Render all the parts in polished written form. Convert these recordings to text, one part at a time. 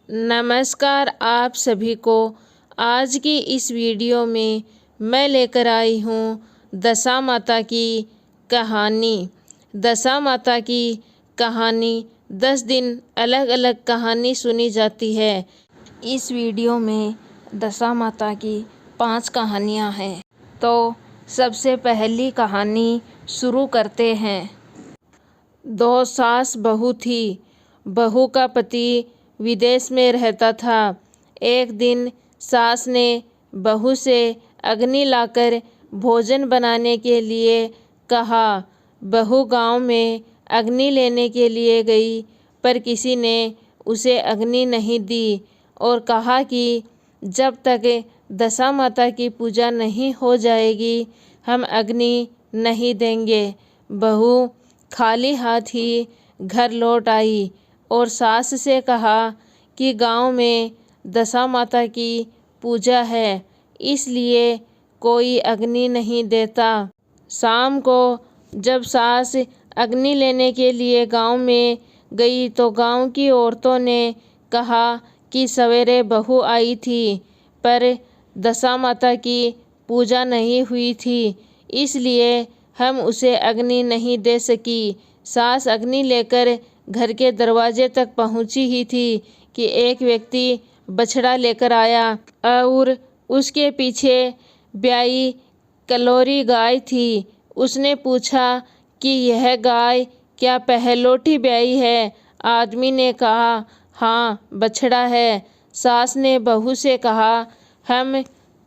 नमस्कार आप सभी को। आज की इस वीडियो में मैं लेकर आई हूँ दशा माता की कहानी। दशा माता की कहानी 10 दिन अलग अलग कहानी सुनी जाती है। इस वीडियो में दशा माता की 5 कहानियाँ हैं। तो सबसे पहली कहानी शुरू करते हैं। 2 सास बहू थी। बहू का पति विदेश में रहता था। एक दिन सास ने बहू से अग्नि लाकर भोजन बनाने के लिए कहा। बहू गांव में अग्नि लेने के लिए गई, पर किसी ने उसे अग्नि नहीं दी और कहा कि जब तक दशा माता की पूजा नहीं हो जाएगी, हम अग्नि नहीं देंगे। बहू खाली हाथ ही घर लौट आई और सास से कहा कि गांव में दशा माता की पूजा है, इसलिए कोई अग्नि नहीं देता। शाम को जब सास अग्नि लेने के लिए गांव में गई तो गांव की औरतों ने कहा कि सवेरे बहू आई थी, पर दशा माता की पूजा नहीं हुई थी, इसलिए हम उसे अग्नि नहीं दे सकी। सास अग्नि लेकर घर के दरवाजे तक पहुंची ही थी कि एक व्यक्ति बछड़ा लेकर आया और उसके पीछे ब्याई कलोरी गाय थी। उसने पूछा कि यह गाय क्या पहलोठी ब्याई है? आदमी ने कहा, हाँ, बछड़ा है। सास ने बहू से कहा,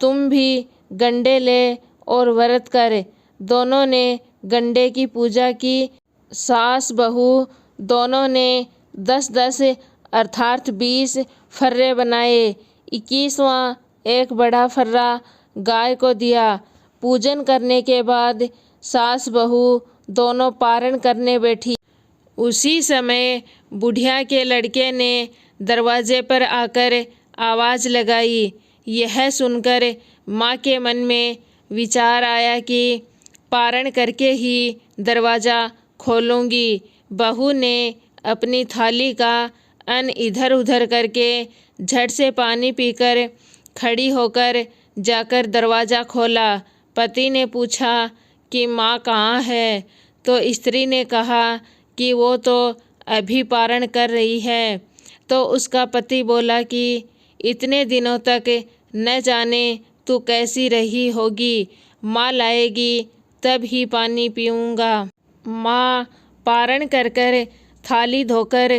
तुम भी गंडे ले और व्रत कर। दोनों ने गंडे की पूजा की। सास बहू दोनों ने 10-10 अर्थात 20 फर्रे बनाए। 21वां एक बड़ा फर्रा गाय को दिया। पूजन करने के बाद सास बहू दोनों पारण करने बैठी। उसी समय बुढ़िया के लड़के ने दरवाजे पर आकर आवाज़ लगाई। यह सुनकर माँ के मन में विचार आया कि पारण करके ही दरवाज़ा खोलूँगी। बहू ने अपनी थाली का अन्न इधर उधर करके झट से पानी पीकर खड़ी होकर जाकर दरवाज़ा खोला। पति ने पूछा कि माँ कहाँ है? तो स्त्री ने कहा कि वो तो अभी पारण कर रही है। तो उसका पति बोला कि इतने दिनों तक न जाने तू कैसी रही होगी, माँ लाएगी तब ही पानी पीऊँगा। माँ पारण कर कर थाली धोकर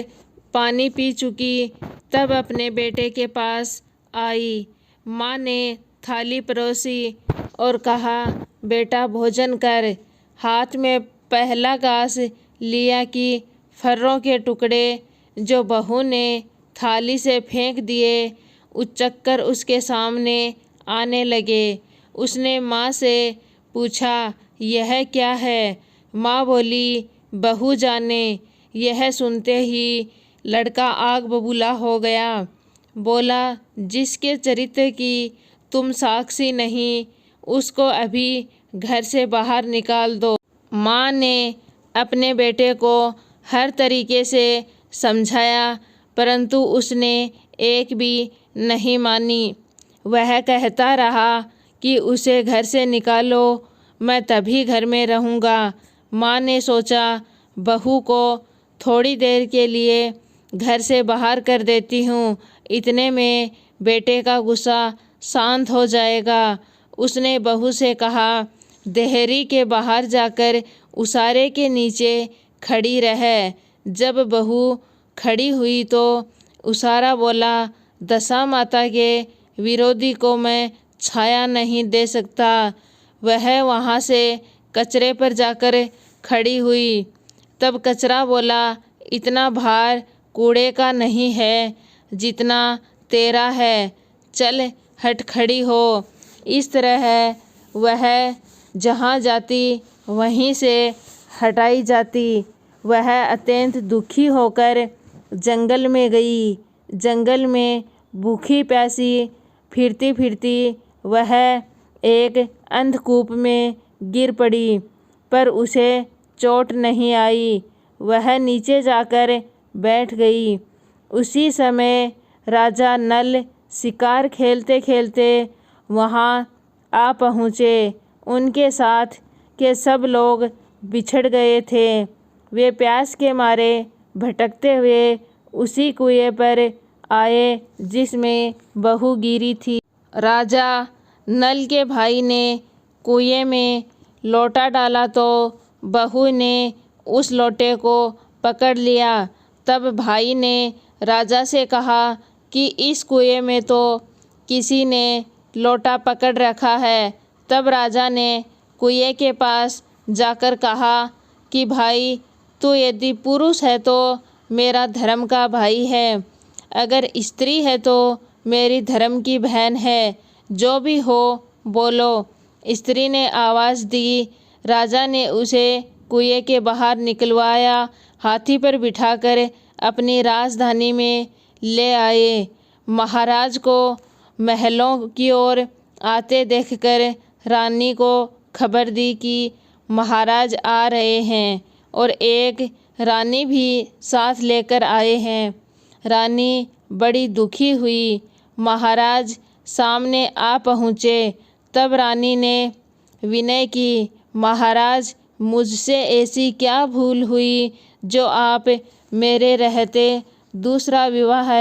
पानी पी चुकी, तब अपने बेटे के पास आई। माँ ने थाली परोसी और कहा, बेटा भोजन कर। हाथ में पहला घास लिया कि फर्रों के टुकड़े जो बहू ने थाली से फेंक दिए, उचक्कर उसके सामने आने लगे। उसने माँ से पूछा, यह क्या है? माँ बोली, बहू जाने। यह सुनते ही लड़का आग बबूला हो गया। बोला, जिसके चरित्र की तुम साक्षी नहीं, उसको अभी घर से बाहर निकाल दो। माँ ने अपने बेटे को हर तरीके से समझाया, परंतु उसने एक भी नहीं मानी। वह कहता रहा कि उसे घर से निकालो, मैं तभी घर में रहूँगा। माँ ने सोचा, बहू को थोड़ी देर के लिए घर से बाहर कर देती हूँ, इतने में बेटे का गुस्सा शांत हो जाएगा। उसने बहू से कहा, देहरी के बाहर जाकर उसारे के नीचे खड़ी रह। जब बहू खड़ी हुई तो उसारा बोला, दशा माता के विरोधी को मैं छाया नहीं दे सकता। वह वहाँ से कचरे पर जाकर खड़ी हुई। तब कचरा बोला, इतना भार कूड़े का नहीं है जितना तेरा है, चल हट खड़ी हो। इस तरह वह जहाँ जाती वहीं से हटाई जाती। वह अत्यंत दुखी होकर जंगल में गई। जंगल में भूखी प्यासी फिरती फिरती वह एक अंधकूप में गिर पड़ी, पर उसे चोट नहीं आई। वह नीचे जाकर बैठ गई। उसी समय राजा नल शिकार खेलते खेलते वहाँ आ पहुँचे। उनके साथ के सब लोग बिछड़ गए थे। वे प्यास के मारे भटकते हुए उसी कुएं पर आए जिसमें बहू गिरी थी। राजा नल के भाई ने कुएं में लोटा डाला तो बहू ने उस लोटे को पकड़ लिया। तब भाई ने राजा से कहा कि इस कुएं में तो किसी ने लोटा पकड़ रखा है। तब राजा ने कुएं के पास जाकर कहा कि भाई, तू यदि पुरुष है तो मेरा धर्म का भाई है, अगर स्त्री है तो मेरी धर्म की बहन है, जो भी हो बोलो। स्त्री ने आवाज़ दी। राजा ने उसे कुएं के बाहर निकलवाया, हाथी पर बिठाकर अपनी राजधानी में ले आए। महाराज को महलों की ओर आते देखकर रानी को खबर दी कि महाराज आ रहे हैं और एक रानी भी साथ लेकर आए हैं। रानी बड़ी दुखी हुई। महाराज सामने आ पहुँचे। तब रानी ने विनय की, महाराज, मुझसे ऐसी क्या भूल हुई जो आप मेरे रहते दूसरा विवाह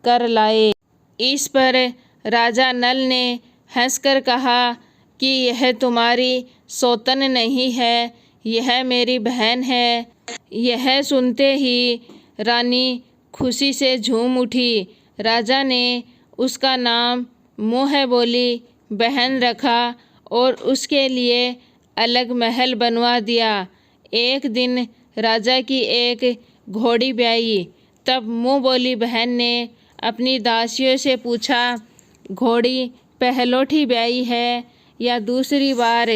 कर लाए। इस पर राजा नल ने हंसकर कहा कि यह तुम्हारी सौतन नहीं है, यह मेरी बहन है। यह सुनते ही रानी खुशी से झूम उठी। राजा ने उसका नाम मुँह बोली बहन रखा और उसके लिए अलग महल बनवा दिया। एक दिन राजा की एक घोड़ी ब्याई। तब मुँह बोली बहन ने अपनी दासियों से पूछा, घोड़ी पहलोठी ब्याई है या दूसरी बार?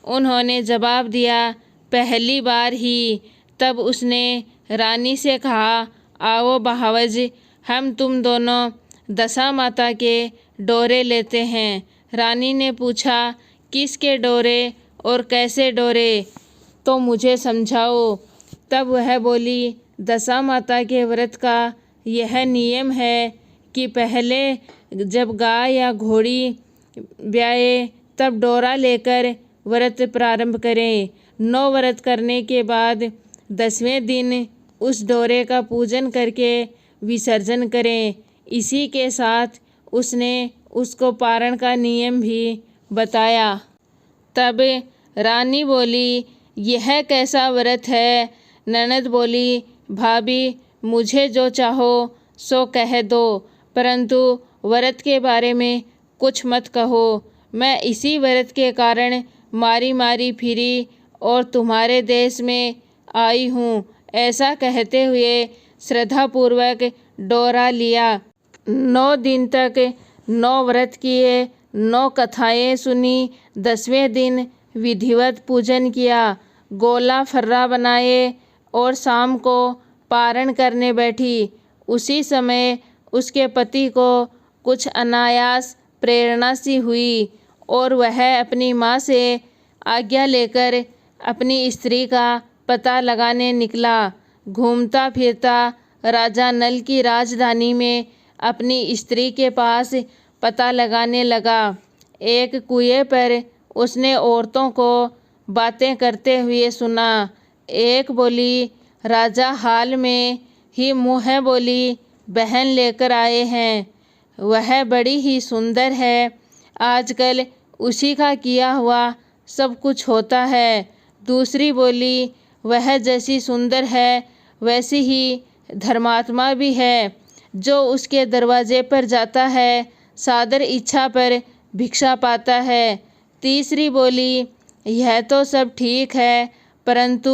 उन्होंने जवाब दिया, पहली बार ही। तब उसने रानी से कहा, आओ बहावज, हम तुम दोनों दशा माता के डोरे लेते हैं। रानी ने पूछा, किसके डोरे और कैसे डोरे, तो मुझे समझाओ। तब वह बोली, दशा माता के व्रत का यह नियम है कि पहले जब गाय या घोड़ी ब्याए तब डोरा लेकर व्रत प्रारंभ करें। 9 व्रत करने के बाद 10वें दिन उस डोरे का पूजन करके विसर्जन करें। इसी के साथ उसने उसको पारण का नियम भी बताया। तब रानी बोली, यह कैसा व्रत है? ननद बोली, भाभी, मुझे जो चाहो सो कह दो, परंतु व्रत के बारे में कुछ मत कहो। मैं इसी व्रत के कारण मारी मारी फिरी और तुम्हारे देश में आई हूँ। ऐसा कहते हुए श्रद्धापूर्वक डोरा लिया। 9 दिन तक 9 व्रत किए, 9 कथाएं सुनी। 10वें दिन विधिवत पूजन किया, गोला फर्रा बनाए और शाम को पारण करने बैठी। उसी समय उसके पति को कुछ अनायास प्रेरणा सी हुई और वह अपनी माँ से आज्ञा लेकर अपनी स्त्री का पता लगाने निकला। घूमता फिरता राजा नल की राजधानी में अपनी स्त्री के पास पता लगाने लगा। एक कुएं पर उसने औरतों को बातें करते हुए सुना। एक बोली, राजा हाल में ही मुँह बोली बहन लेकर आए हैं, वह बड़ी ही सुंदर है। आजकल उसी का किया हुआ सब कुछ होता है। दूसरी बोली, वह जैसी सुंदर है वैसी ही धर्मात्मा भी है, जो उसके दरवाजे पर जाता है सादर इच्छा पर भिक्षा पाता है। तीसरी बोली, यह तो सब ठीक है, परंतु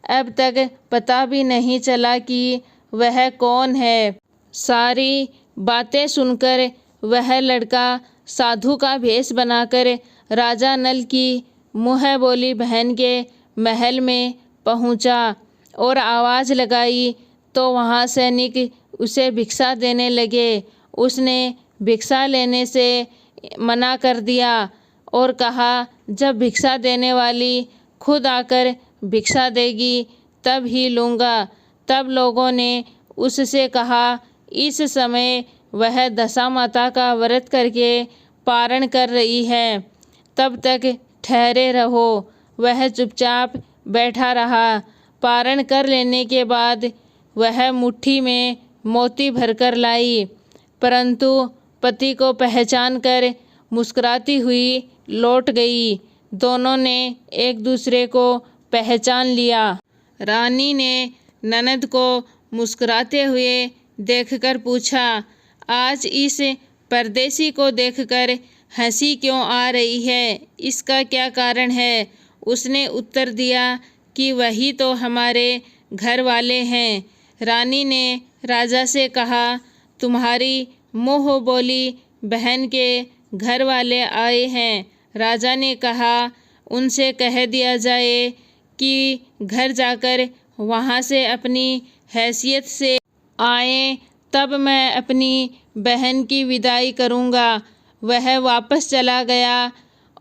अब तक पता भी नहीं चला कि वह कौन है। सारी बातें सुनकर वह लड़का साधु का भेष बनाकर राजा नल की मुँह बोली बहन के महल में पहुँचा और आवाज़ लगाई तो वहाँ सैनिक उसे भिक्षा देने लगे। उसने भिक्षा लेने से मना कर दिया और कहा, जब भिक्षा देने वाली खुद आकर भिक्षा देगी तब ही लूँगा। तब लोगों ने उससे कहा, इस समय वह दशा माता का व्रत करके पारण कर रही है, तब तक ठहरे रहो। वह चुपचाप बैठा रहा। पारण कर लेने के बाद वह मुट्ठी में मोती भरकर लाई, परंतु पति को पहचान कर मुस्कुराती हुई लौट गई। दोनों ने एक दूसरे को पहचान लिया। रानी ने ननद को मुस्कुराते हुए देखकर पूछा, आज इस परदेसी को देखकर हंसी क्यों आ रही है? इसका क्या कारण है? उसने उत्तर दिया कि वही तो हमारे घर वाले हैं। रानी ने राजा से कहा, तुम्हारी मुँह बोली बहन के घर वाले आए हैं। राजा ने कहा, उनसे कह दिया जाए कि घर जाकर वहाँ से अपनी हैसियत से आए, तब मैं अपनी बहन की विदाई करूँगा। वह वापस चला गया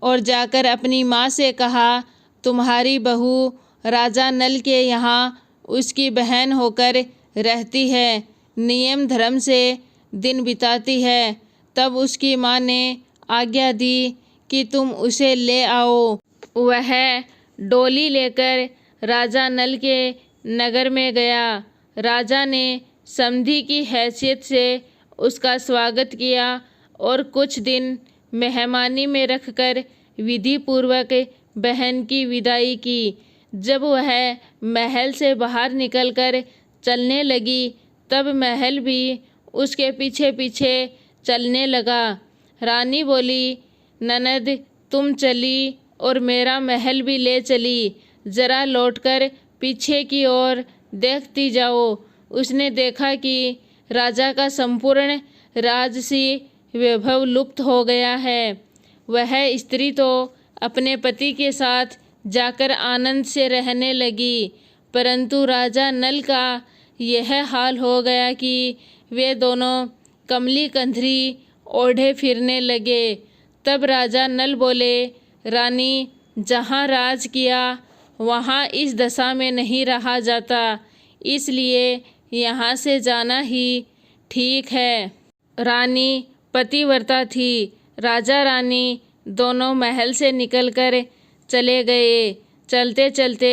और जाकर अपनी माँ से कहा, तुम्हारी बहू राजा नल के यहाँ उसकी बहन होकर रहती है, नियम धर्म से दिन बिताती है। तब उसकी माँ ने आज्ञा दी कि तुम उसे ले आओ। वह डोली लेकर राजा नल के नगर में गया। राजा ने समधी की हैसियत से उसका स्वागत किया और कुछ दिन मेहमानी में रखकर विधि पूर्वक बहन की विदाई की। जब वह महल से बाहर निकलकर चलने लगी, तब महल भी उसके पीछे पीछे चलने लगा। रानी बोली, ननद तुम चली और मेरा महल भी ले चली, जरा लौटकर पीछे की ओर देखती जाओ। उसने देखा कि राजा का संपूर्ण राजसी वैभव लुप्त हो गया है। वह स्त्री तो अपने पति के साथ जाकर आनंद से रहने लगी, परंतु राजा नल का यह हाल हो गया कि वे दोनों कमली कंधरी ओढ़े फिरने लगे। तब राजा नल बोले, रानी, जहाँ राज किया वहाँ इस दशा में नहीं रहा जाता, इसलिए यहाँ से जाना ही ठीक है। रानी पतिव्रता थी। राजा रानी दोनों महल से निकलकर चले गए। चलते चलते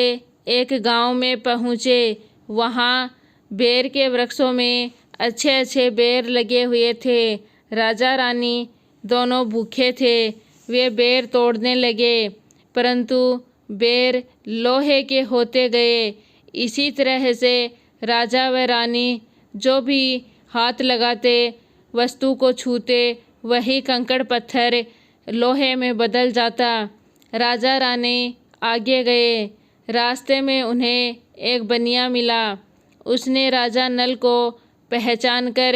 एक गांव में पहुँचे। वहाँ बेर के वृक्षों में अच्छे अच्छे बेर लगे हुए थे। राजा रानी दोनों भूखे थे। वे बेर तोड़ने लगे, परंतु बेर लोहे के होते गए। इसी तरह से राजा व रानी जो भी हाथ लगाते, वस्तु को छूते, वही कंकड़ पत्थर लोहे में बदल जाता। राजा रानी आगे गए। रास्ते में उन्हें एक बनिया मिला। उसने राजा नल को पहचान कर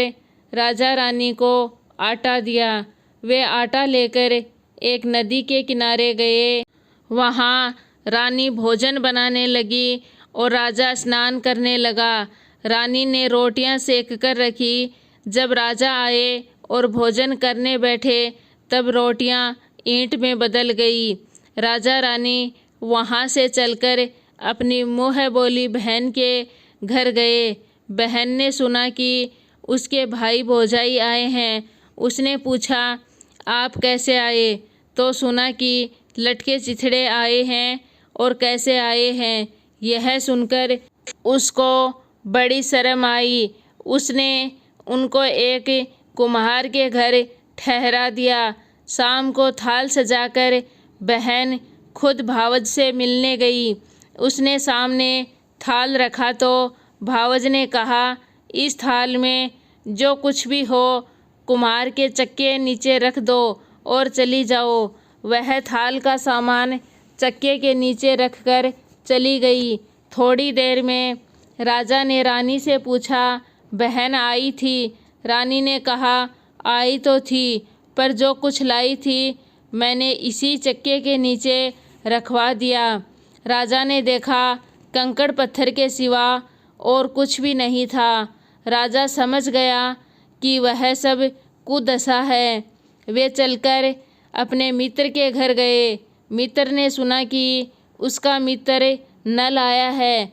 राजा रानी को आटा दिया। वे आटा लेकर एक नदी के किनारे गए। वहाँ रानी भोजन बनाने लगी और राजा स्नान करने लगा। रानी ने रोटियां सेक कर रखी। जब राजा आए और भोजन करने बैठे, तब रोटियां ईंट में बदल गई। राजा रानी वहाँ से चलकर अपनी मुँह बोली बहन के घर गए। बहन ने सुना कि उसके भाई भौजाई आए हैं। उसने पूछा, आप कैसे आए? तो सुना कि लटके चिथड़े आए हैं और कैसे आए हैं। यह सुनकर उसको बड़ी शर्म आई। उसने उनको एक कुम्हार के घर ठहरा दिया। शाम को थाल सजाकर बहन खुद भावज से मिलने गई। उसने सामने थाल रखा तो भावज ने कहा, इस थाल में जो कुछ भी हो कुम्हार के चक्के नीचे रख दो और चली जाओ। वह थाल का सामान चक्के के नीचे रखकर चली गई। थोड़ी देर में राजा ने रानी से पूछा, बहन आई थी? रानी ने कहा, आई तो थी, पर जो कुछ लाई थी मैंने इसी चक्के के नीचे रखवा दिया। राजा ने देखा कंकड़ पत्थर के सिवा और कुछ भी नहीं था। राजा समझ गया कि वह सब कुदशा है। वे चलकर अपने मित्र के घर गए। मित्र ने सुना कि उसका मित्र नल आया है,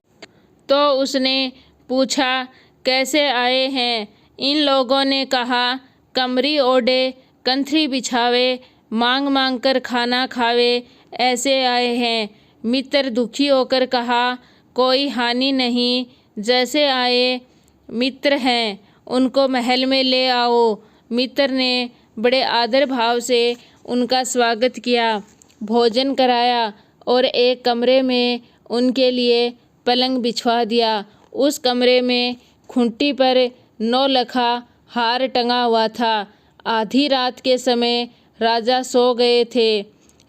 तो उसने पूछा, कैसे आए हैं? इन लोगों ने कहा, कमरी ओढ़े, कंथरी बिछावे, मांग मांग कर खाना खावे, ऐसे आए हैं। मित्र दुखी होकर कहा, कोई हानि नहीं, जैसे आए मित्र हैं उनको महल में ले आओ। मित्र ने बड़े आदर भाव से उनका स्वागत किया, भोजन कराया और एक कमरे में उनके लिए पलंग बिछवा दिया। उस कमरे में खूंटी पर नौलखा हार टंगा हुआ था। आधी रात के समय राजा सो गए थे।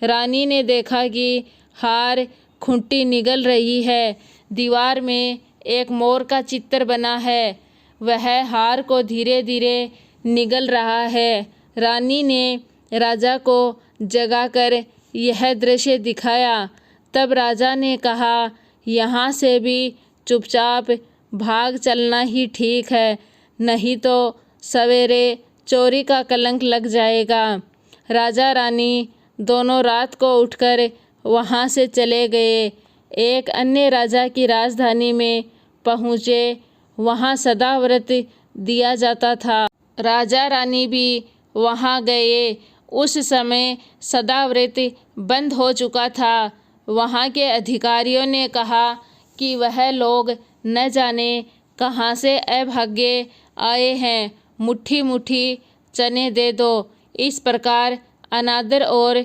रानी ने देखा कि हार खूंटी निगल रही है। दीवार में एक मोर का चित्र बना है, वह हार को धीरे धीरे निगल रहा है। रानी ने राजा को जगाकर यह दृश्य दिखाया। तब राजा ने कहा, यहाँ से भी चुपचाप भाग चलना ही ठीक है, नहीं तो सवेरे चोरी का कलंक लग जाएगा। राजा रानी दोनों रात को उठकर वहाँ से चले गए। एक अन्य राजा की राजधानी में पहुँचे, वहाँ सदाव्रत दिया जाता था। राजा रानी भी वहाँ गए। उस समय सदाव्रत बंद हो चुका था। वहाँ के अधिकारियों ने कहा कि वह लोग न जाने कहाँ से अभागे आए हैं, मुट्ठी मुट्ठी चने दे दो। इस प्रकार अनादर और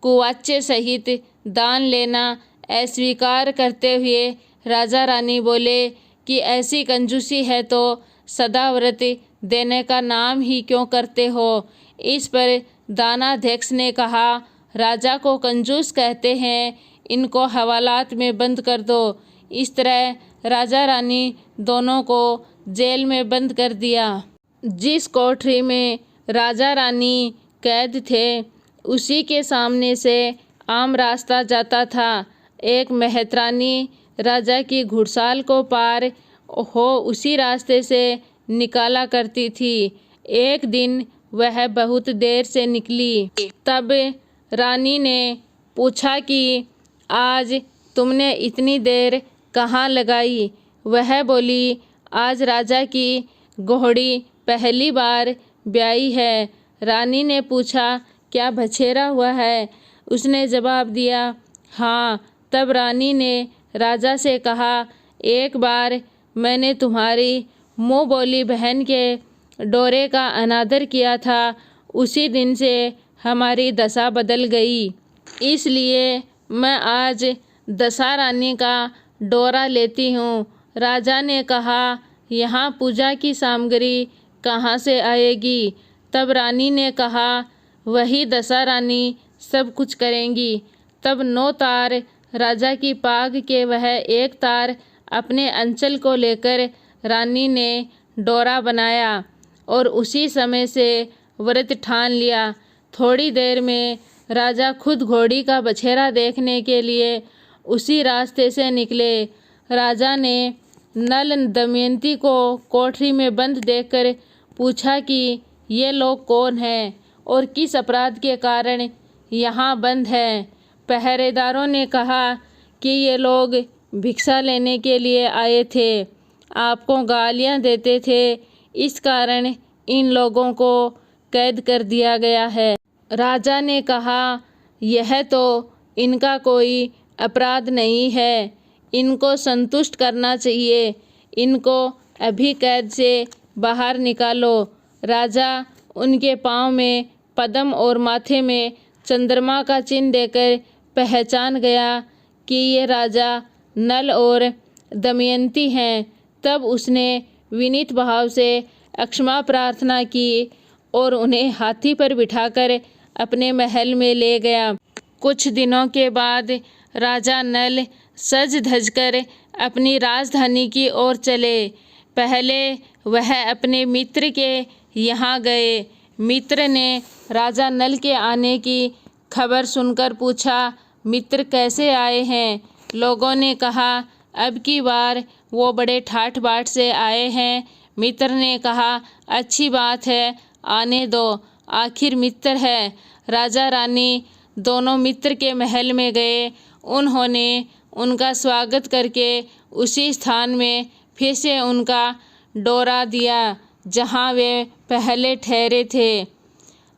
कुवाचे सहित दान लेना अस्वीकार करते हुए राजा रानी बोले कि ऐसी कंजूसी है तो सदाव्रत देने का नाम ही क्यों करते हो। इस पर दानाध्यक्ष ने कहा, राजा को कंजूस कहते हैं, इनको हवालात में बंद कर दो। इस तरह राजा रानी दोनों को जेल में बंद कर दिया। जिस कोठरी में राजा रानी कैद थे, उसी के सामने से आम रास्ता जाता था। एक मेहतरानी राजा की घुड़साल को पार हो उसी रास्ते से निकाला करती थी। एक दिन वह बहुत देर से निकली। तब रानी ने पूछा कि आज तुमने इतनी देर कहाँ लगाई। वह बोली, आज राजा की घोड़ी पहली बार ब्याई है। रानी ने पूछा, क्या बछेरा हुआ है? उसने जवाब दिया, हाँ। तब रानी ने राजा से कहा, एक बार मैंने तुम्हारी मुँह बोली बहन के डोरे का अनादर किया था, उसी दिन से हमारी दशा बदल गई। इसलिए मैं आज दशा रानी का डोरा लेती हूँ। राजा ने कहा, यहाँ पूजा की सामग्री कहाँ से आएगी? तब रानी ने कहा, वही दशा रानी सब कुछ करेंगी। तब 9 तार राजा की पाग के वह एक तार अपने अंचल को लेकर रानी ने डोरा बनाया और उसी समय से व्रत ठान लिया। थोड़ी देर में राजा खुद घोड़ी का बछेरा देखने के लिए उसी रास्ते से निकले। राजा ने नल दमयंती को कोठरी में बंद देखकर पूछा कि ये लोग कौन हैं और किस अपराध के कारण यहाँ बंद हैं। पहरेदारों ने कहा कि ये लोग भिक्षा लेने के लिए आए थे, आपको गालियाँ देते थे, इस कारण इन लोगों को कैद कर दिया गया है। राजा ने कहा, यह तो इनका कोई अपराध नहीं है, इनको संतुष्ट करना चाहिए, इनको अभी कैद से बाहर निकालो। राजा उनके पाँव में पद्म और माथे में चंद्रमा का चिन्ह देकर पहचान गया कि ये राजा नल और दमयंती हैं। तब उसने विनीत भाव से क्षमा प्रार्थना की और उन्हें हाथी पर बिठाकर अपने महल में ले गया। कुछ दिनों के बाद राजा नल सज धजकर अपनी राजधानी की ओर चले। पहले वह अपने मित्र के यहाँ गए। मित्र ने राजा नल के आने की खबर सुनकर पूछा, मित्र कैसे आए हैं? लोगों ने कहा, अब की बार वो बड़े ठाठ बाट से आए हैं। मित्र ने कहा, अच्छी बात है, आने दो, आखिर मित्र है। राजा रानी दोनों मित्र के महल में गए। उन्होंने उनका स्वागत करके उसी स्थान में फिर से उनका डोरा दिया। जहाँ वे पहले ठहरे थे।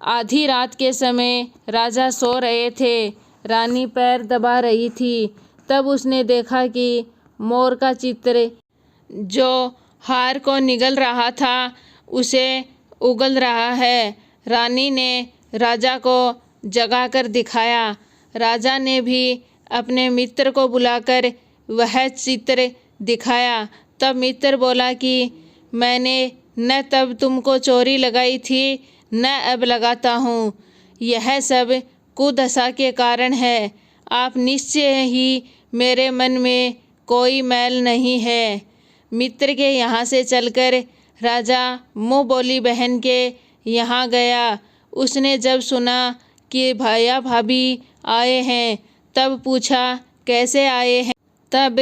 आधी रात के समय राजा सो रहे थे। रानी पैर दबा रही थी। तब उसने देखा कि मोर का चित्र जो हार को निगल रहा था उसे उगल रहा है। रानी ने राजा को जगाकर दिखाया। राजा ने भी अपने मित्र को बुलाकर वह चित्र दिखाया। तब मित्र बोला कि मैंने न तब तुमको चोरी लगाई थी न अब लगाता हूँ। यह सब कुदशा के कारण है। आप निश्चय ही मेरे मन में कोई मैल नहीं है। मित्र के यहाँ से चलकर राजा मुँह बोली बहन के यहाँ गया। उसने जब सुना कि भैया भाभी आए हैं तब पूछा कैसे आए हैं। तब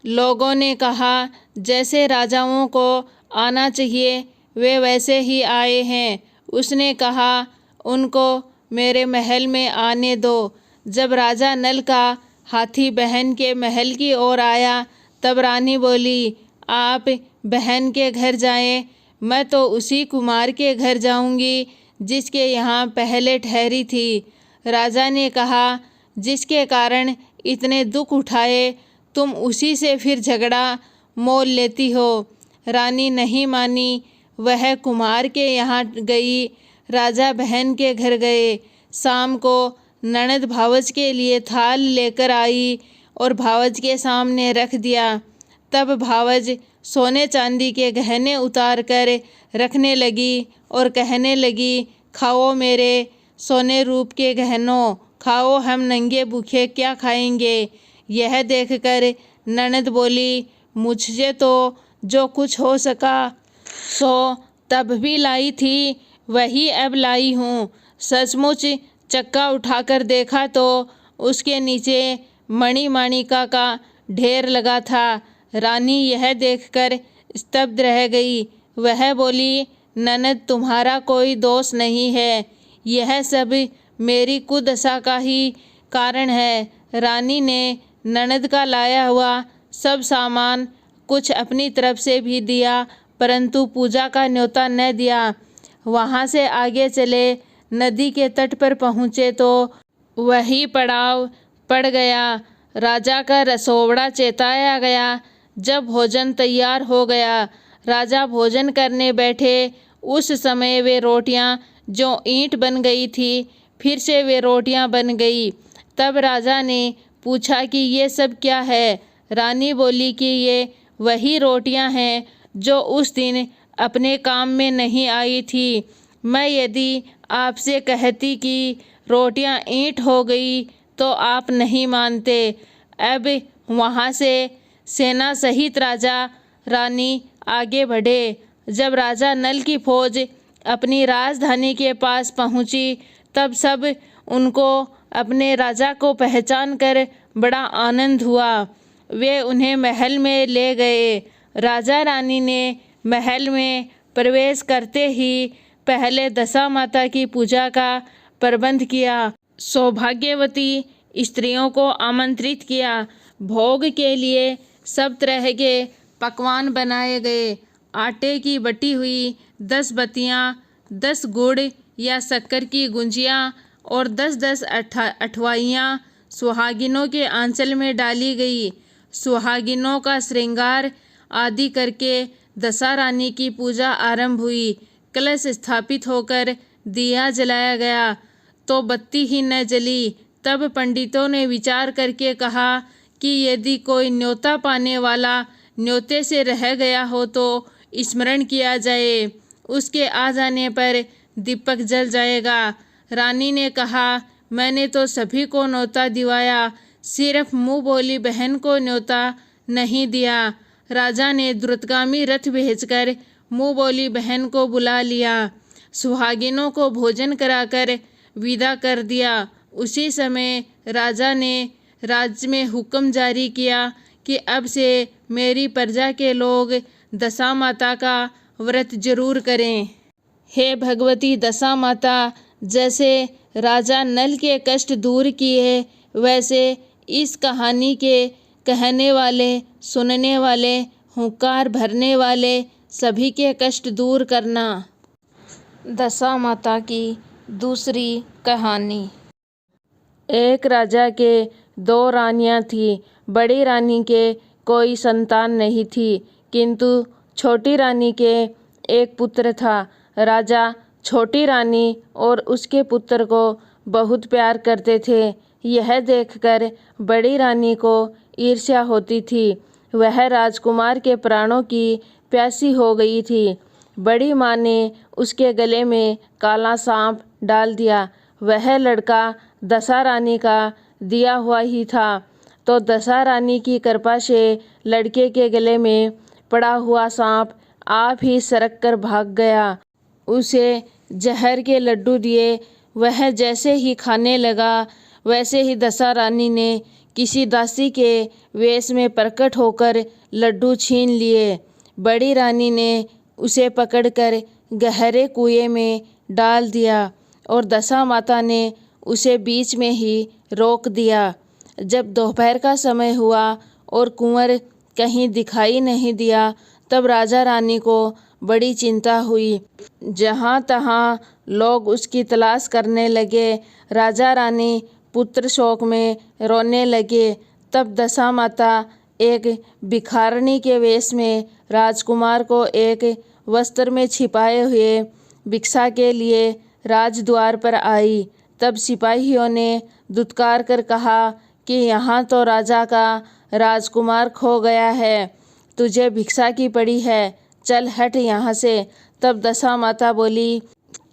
लोगों ने कहा जैसे राजाओं को आना चाहिए वे वैसे ही आए हैं। उसने कहा उनको मेरे महल में आने दो। जब राजा नल का हाथी बहन के महल की ओर आया तब रानी बोली आप बहन के घर जाएं, मैं तो उसी कुमार के घर जाऊंगी जिसके यहाँ पहले ठहरी थी। राजा ने कहा जिसके कारण इतने दुख उठाए तुम उसी से फिर झगड़ा मोल लेती हो। रानी नहीं मानी। वह कुमार के यहाँ गई। राजा बहन के घर गए। शाम को ननद भावज के लिए थाल लेकर आई और भावज के सामने रख दिया। तब भावज सोने चांदी के गहने उतार कर रखने लगी और कहने लगी खाओ मेरे सोने रूप के गहनों, खाओ हम नंगे भूखे क्या खाएंगे। यह देखकर ननद बोली मुझे तो जो कुछ हो सका सो तब भी लाई थी वही अब लाई हूँ। सचमुच चक्का उठाकर देखा तो उसके नीचे मणिमाणिका का ढेर लगा था। रानी यह देखकर स्तब्ध रह गई। वह बोली ननद तुम्हारा कोई दोष नहीं है, यह सब मेरी कुदशा का ही कारण है। रानी ने ननद का लाया हुआ सब सामान कुछ अपनी तरफ से भी दिया परंतु पूजा का न्योता न दिया। वहाँ से आगे चले। नदी के तट पर पहुँचे तो वही पड़ाव पड़ गया। राजा का रसोवड़ा चेताया गया। जब भोजन तैयार हो गया राजा भोजन करने बैठे। उस समय वे रोटियां जो ईंट बन गई थी फिर से वे रोटियां बन गई। तब राजा ने पूछा कि ये सब क्या है। रानी बोली कि ये वही रोटियां हैं जो उस दिन अपने काम में नहीं आई थी। मैं यदि आपसे कहती कि रोटियां ईंट हो गई तो आप नहीं मानते। अब वहाँ से सेना सहित राजा रानी आगे बढ़े। जब राजा नल की फौज अपनी राजधानी के पास पहुँची तब सब उनको अपने राजा को पहचान कर बड़ा आनंद हुआ। वे उन्हें महल में ले गए। राजा रानी ने महल में प्रवेश करते ही पहले दशा माता की पूजा का प्रबंध किया। सौभाग्यवती स्त्रियों को आमंत्रित किया। भोग के लिए सब तरह के पकवान बनाए गए। आटे की बटी हुई 10 बत्तियाँ, 10 गुड़ या शक्कर की गुंजियाँ और 10-10 अठवाइयाँ सुहागिनों के आंचल में डाली गई। सुहागिनों का श्रृंगार आदि करके दशा रानी की पूजा आरंभ हुई। कलश स्थापित होकर दिया जलाया गया तो बत्ती ही न जली। तब पंडितों ने विचार करके कहा कि यदि कोई न्योता पाने वाला न्योते से रह गया हो तो स्मरण किया जाए, उसके आ जाने पर दीपक जल जाएगा। रानी ने कहा मैंने तो सभी को न्योता दिवाया, सिर्फ मुँह बोली बहन को न्योता नहीं दिया। राजा ने द्रुतगामी रथ भेजकर मुँह बोली बहन को बुला लिया। सुहागिनों को भोजन कराकर विदा कर दिया। उसी समय राजा ने राज्य में हुक्म जारी किया कि अब से मेरी प्रजा के लोग दशा माता का व्रत जरूर करें। हे भगवती दशा माता, जैसे राजा नल के कष्ट दूर किए वैसे इस कहानी के कहने वाले, सुनने वाले, हुंकार भरने वाले सभी के कष्ट दूर करना। दशा माता की दूसरी कहानी। एक राजा के 2 रानियां थीं। बड़ी रानी के कोई संतान नहीं थी, किंतु छोटी रानी के एक पुत्र था। राजा छोटी रानी और उसके पुत्र को बहुत प्यार करते थे। यह देखकर बड़ी रानी को ईर्ष्या होती थी। वह राजकुमार के प्राणों की प्यासी हो गई थी। बड़ी माँ ने उसके गले में काला सांप डाल दिया। वह लड़का दशा रानी का दिया हुआ ही था, तो दशा रानी की कृपा से लड़के के गले में पड़ा हुआ सांप आप ही सरक कर भाग गया। उसे जहर के लड्डू दिए। वह जैसे ही खाने लगा, वैसे ही दशा रानी ने किसी दासी के वेश में प्रकट होकर लड्डू छीन लिए। बड़ी रानी ने उसे पकड़कर गहरे कुएं में डाल दिया और दशा माता ने उसे बीच में ही रोक दिया। जब दोपहर का समय हुआ और कुंवर कहीं दिखाई नहीं दिया, तब राजा रानी को बड़ी चिंता हुई। जहाँ तहाँ लोग उसकी तलाश करने लगे। राजा रानी पुत्र शोक में रोने लगे। तब दशा माता एक भिखारिणी के वेश में राजकुमार को एक वस्त्र में छिपाए हुए भिक्षा के लिए राजद्वार पर आई। तब सिपाहियों ने दुत्कार कर कहा कि यहाँ तो राजा का राजकुमार खो गया है, तुझे भिक्षा की पड़ी है, चल हट यहाँ से। तब दशा माता बोली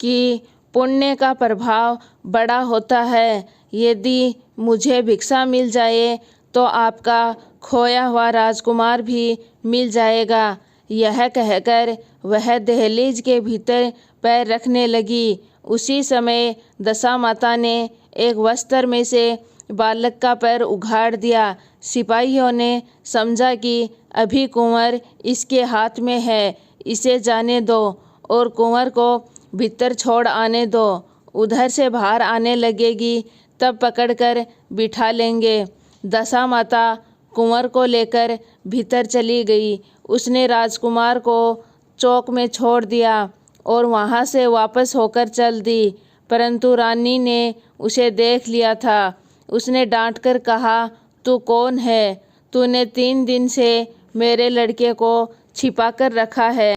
कि पुण्य का प्रभाव बड़ा होता है, यदि मुझे भिक्षा मिल जाए तो आपका खोया हुआ राजकुमार भी मिल जाएगा। यह कहकर वह दहलीज के भीतर पैर रखने लगी। उसी समय दशा माता ने एक वस्त्र में से बालक का पैर उघाड़ दिया। सिपाहियों ने समझा कि अभी कुंवर इसके हाथ में है, इसे जाने दो और कुंवर को भीतर छोड़ आने दो। उधर से बाहर आने लगेगी तब पकड़कर बिठा लेंगे। दशा माता कुंवर को लेकर भीतर चली गई। उसने राजकुमार को चौक में छोड़ दिया और वहाँ से वापस होकर चल दी, परंतु रानी ने उसे देख लिया था। उसने डांट कर कहा, तू कौन है? तूने 3 दिन से मेरे लड़के को छिपा कर रखा है,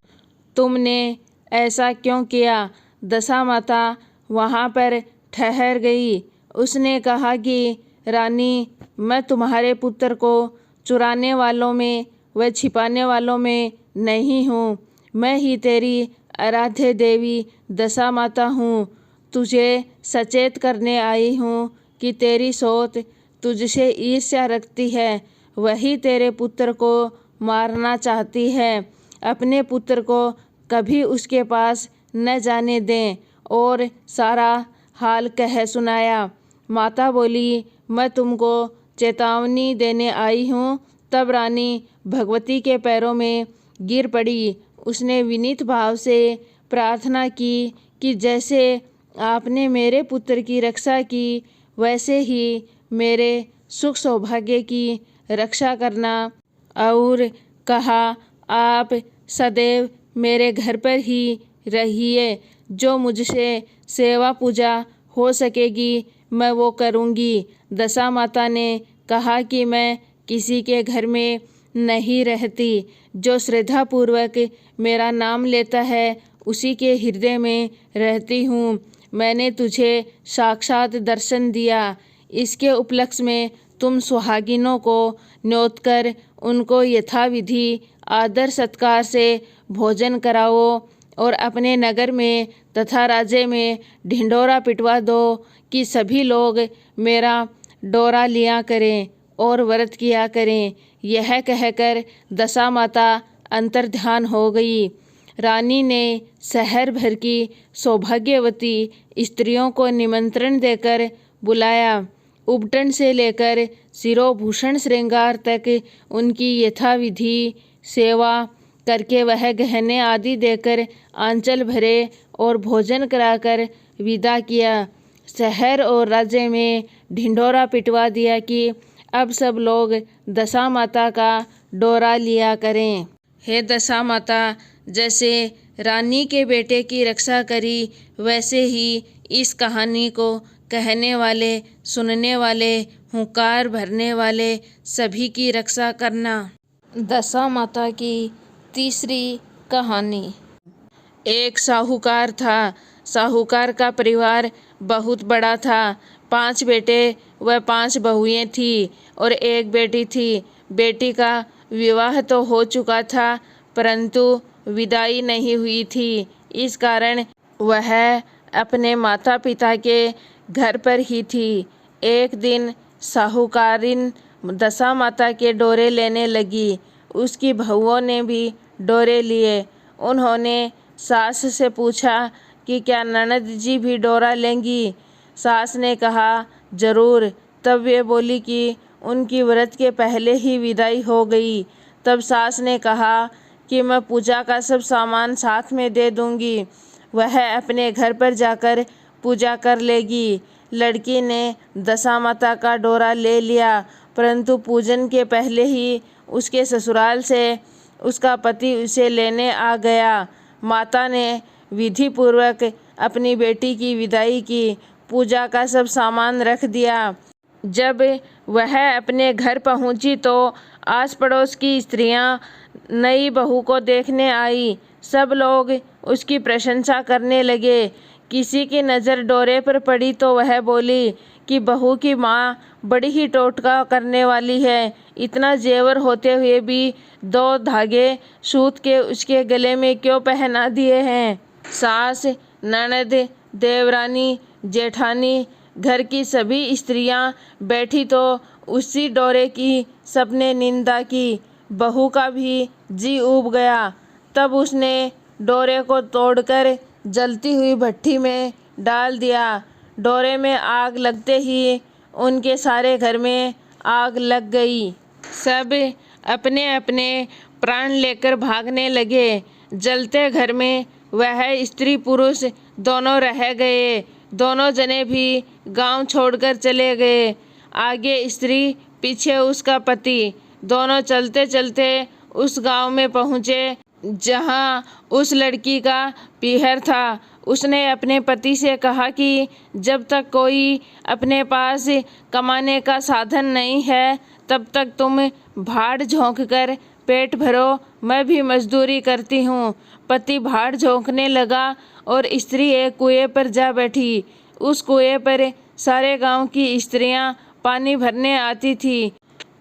तुमने ऐसा क्यों किया? दशा माता वहाँ पर ठहर गई। उसने कहा कि रानी, मैं तुम्हारे पुत्र को चुराने वालों में व छिपाने वालों में नहीं हूँ। मैं ही तेरी आराध्य देवी दशा माता हूँ। तुझे सचेत करने आई हूँ कि तेरी सोत तुझसे ईर्ष्या रखती है, वही तेरे पुत्र को मारना चाहती है। अपने पुत्र को कभी उसके पास न जाने दें। और सारा हाल कह सुनाया। माता बोली, मैं तुमको चेतावनी देने आई हूँ। तब रानी भगवती के पैरों में गिर पड़ी। उसने विनीत भाव से प्रार्थना की कि जैसे आपने मेरे पुत्र की रक्षा की, वैसे ही मेरे सुख सौभाग्य की रक्षा करना। और कहा, आप सदैव मेरे घर पर ही रहिए। जो मुझसे सेवा पूजा हो सकेगी मैं वो करूँगी। दशा माता ने कहा कि मैं किसी के घर में नहीं रहती। जो श्रद्धापूर्वक मेरा नाम लेता है उसी के हृदय में रहती हूँ। मैंने तुझे साक्षात दर्शन दिया। इसके उपलक्ष्य में तुम सुहागिनों को न्योत कर उनको यथाविधि आदर सत्कार से भोजन कराओ और अपने नगर में तथा राज्य में ढिंढोरा पिटवा दो कि सभी लोग मेरा डोरा लिया करें और व्रत किया करें। यह कहकर दशा माता अंतर्ध्यान हो गई। रानी ने शहर भर की सौभाग्यवती स्त्रियों को निमंत्रण देकर बुलाया। उपटन से लेकर शिरोभूषण श्रृंगार तक उनकी यथाविधि सेवा करके वह गहने आदि देकर आंचल भरे और भोजन कराकर विदा किया। शहर और राज्य में ढिंढोरा पिटवा दिया कि अब सब लोग दशा माता का डोरा लिया करें। हे दशा माता, जैसे रानी के बेटे की रक्षा करी, वैसे ही इस कहानी को कहने वाले, सुनने वाले, हुंकार भरने वाले सभी की रक्षा करना। दशा माता की तीसरी कहानी। एक साहूकार था। साहूकार का परिवार बहुत बड़ा था। 5 बेटे व 5 बहुएं थी और एक बेटी थी। बेटी का विवाह तो हो चुका था, परंतु विदाई नहीं हुई थी। इस कारण वह अपने माता पिता के घर पर ही थी। एक दिन साहूकारिन दशा माता के डोरे लेने लगी। उसकी बहुओं ने भी डोरे लिए। उन्होंने सास से पूछा कि क्या ननद जी भी डोरा लेंगी। सास ने कहा जरूर। तब वे बोली कि उनकी व्रत के पहले ही विदाई हो गई। तब सास ने कहा कि मैं पूजा का सब सामान साथ में दे दूंगी, वह अपने घर पर जाकर पूजा कर लेगी। लड़की ने दशा माता का डोरा ले लिया, परंतु पूजन के पहले ही उसके ससुराल से उसका पति उसे लेने आ गया। माता ने विधि पूर्वक अपनी बेटी की विदाई की, पूजा का सब सामान रख दिया। जब वह अपने घर पहुंची तो आस पड़ोस की स्त्रियां नई बहू को देखने आई। सब लोग उसकी प्रशंसा करने लगे। किसी की नज़र डोरे पर पड़ी तो वह बोली कि बहू की माँ बड़ी ही टोटका करने वाली है। इतना जेवर होते हुए भी 2 धागे सूत के उसके गले में क्यों पहना दिए हैं। सास, ननद, देवरानी, जेठानी, घर की सभी स्त्रियां बैठी तो उसी डोरे की सबने निंदा की। बहू का भी जी ऊब गया। तब उसने डोरे को तोड़कर जलती हुई भट्ठी में डाल दिया। डोरे में आग लगते ही उनके सारे घर में आग लग गई। सब अपने अपने प्राण लेकर भागने लगे। जलते घर में वह स्त्री पुरुष दोनों रह गए। दोनों जने भी गांव छोड़कर चले गए। आगे स्त्री, पीछे उसका पति। दोनों चलते चलते उस गांव में पहुँचे जहां उस लड़की का पीहर था। उसने अपने पति से कहा कि जब तक कोई अपने पास कमाने का साधन नहीं है, तब तक तुम भाड़ झोंक कर पेट भरो, मैं भी मजदूरी करती हूँ। पति भाड़ झोंकने लगा और स्त्री एक कुएं पर जा बैठी। उस कुएं पर सारे गांव की स्त्रियां पानी भरने आती थी।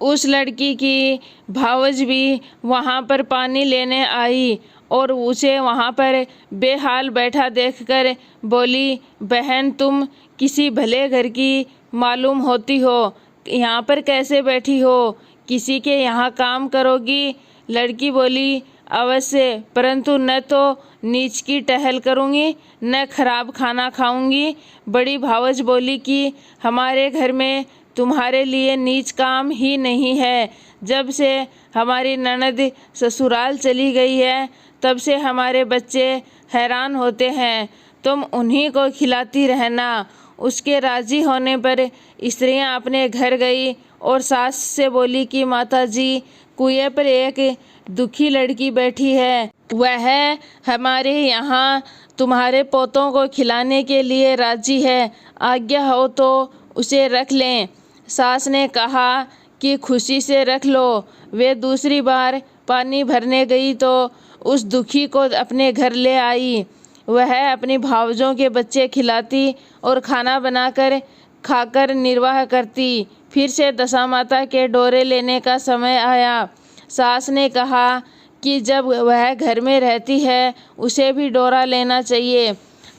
उस लड़की की भावज भी वहां पर पानी लेने आई और उसे वहां पर बेहाल बैठा देखकर बोली, बहन तुम किसी भले घर की मालूम होती हो, यहाँ पर कैसे बैठी हो? किसी के यहाँ काम करोगी? लड़की बोली, अवश्य, परंतु न तो नीच की टहल करूँगी न खराब खाना खाऊंगी। बड़ी भावज बोली कि हमारे घर में तुम्हारे लिए नीच काम ही नहीं है। जब से हमारी ननद ससुराल चली गई है, तब से हमारे बच्चे हैरान होते हैं। तुम उन्हीं को खिलाती रहना। उसके राजी होने पर स्त्रियां अपने घर गई और सास से बोली कि माताजी, कुएं पर एक दुखी लड़की बैठी है। वह हमारे यहाँ तुम्हारे पोतों को खिलाने के लिए राजी है। आज्ञा हो तो उसे रख लें। सास ने कहा कि खुशी से रख लो। वे दूसरी बार पानी भरने गई तो उस दुखी को अपने घर ले आई। वह अपनी भावजों के बच्चे खिलाती और खाना बनाकर खाकर निर्वाह करती। फिर से दशा माता के डोरे लेने का समय आया। सास ने कहा कि जब वह घर में रहती है, उसे भी डोरा लेना चाहिए।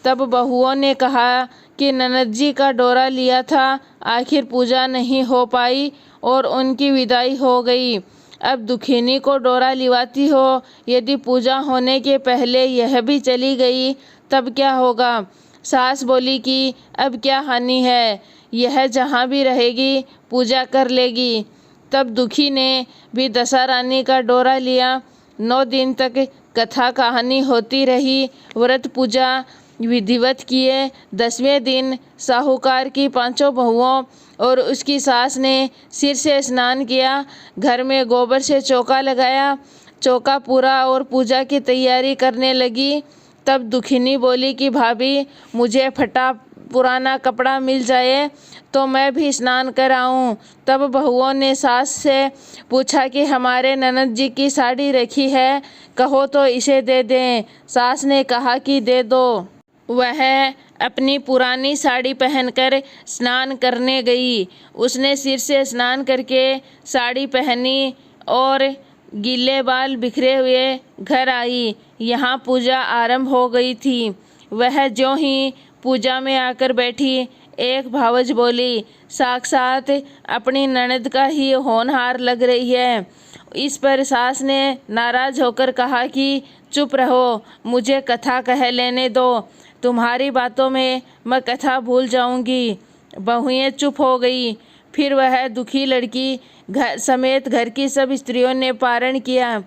तब बहुओं ने कहा कि ननद जी का डोरा लिया था, आखिर पूजा नहीं हो पाई और उनकी विदाई हो गई। अब दुखिनी को डोरा लिवाती हो, यदि पूजा होने के पहले यह भी चली गई तब क्या होगा? सास बोली कि अब क्या हानि है, यह जहाँ भी रहेगी पूजा कर लेगी। तब दुखी ने भी दशा रानी का डोरा लिया। 9 दिन तक कथा कहानी होती रही। व्रत पूजा विधिवत किए। 10वें दिन साहूकार की 5 बहुओं और उसकी सास ने सिर से स्नान किया, घर में गोबर से चौका लगाया, चौका पूरा और पूजा की तैयारी करने लगी। तब दुखिनी बोली कि भाभी, मुझे फटा पुराना कपड़ा मिल जाए तो मैं भी स्नान कर आऊँ। तब बहुओं ने सास से पूछा कि हमारे ननद जी की साड़ी रखी है, कहो तो इसे दे दें। सास ने कहा कि दे दो। वह अपनी पुरानी साड़ी पहनकर स्नान करने गई। उसने सिर से स्नान करके साड़ी पहनी और गीले बाल बिखरे हुए घर आई। यहाँ पूजा आरंभ हो गई थी। वह ज्यों ही पूजा में आकर बैठी, एक भावज बोली, साक्षात अपनी ननद का ही होनहार लग रही है। इस पर सास ने नाराज होकर कहा कि चुप रहो, मुझे कथा कह लेने दो, तुम्हारी बातों में मैं कथा भूल जाऊंगी। बहुएं चुप हो गई। फिर वह दुखी लड़की घर समेत घर की सब स्त्रियों ने पारण किया।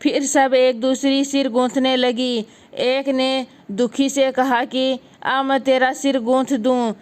फिर सब एक दूसरी सिर गूंथने लगी। एक ने दुखी से कहा कि आ मैं तेरा सिर गूंथ दूं।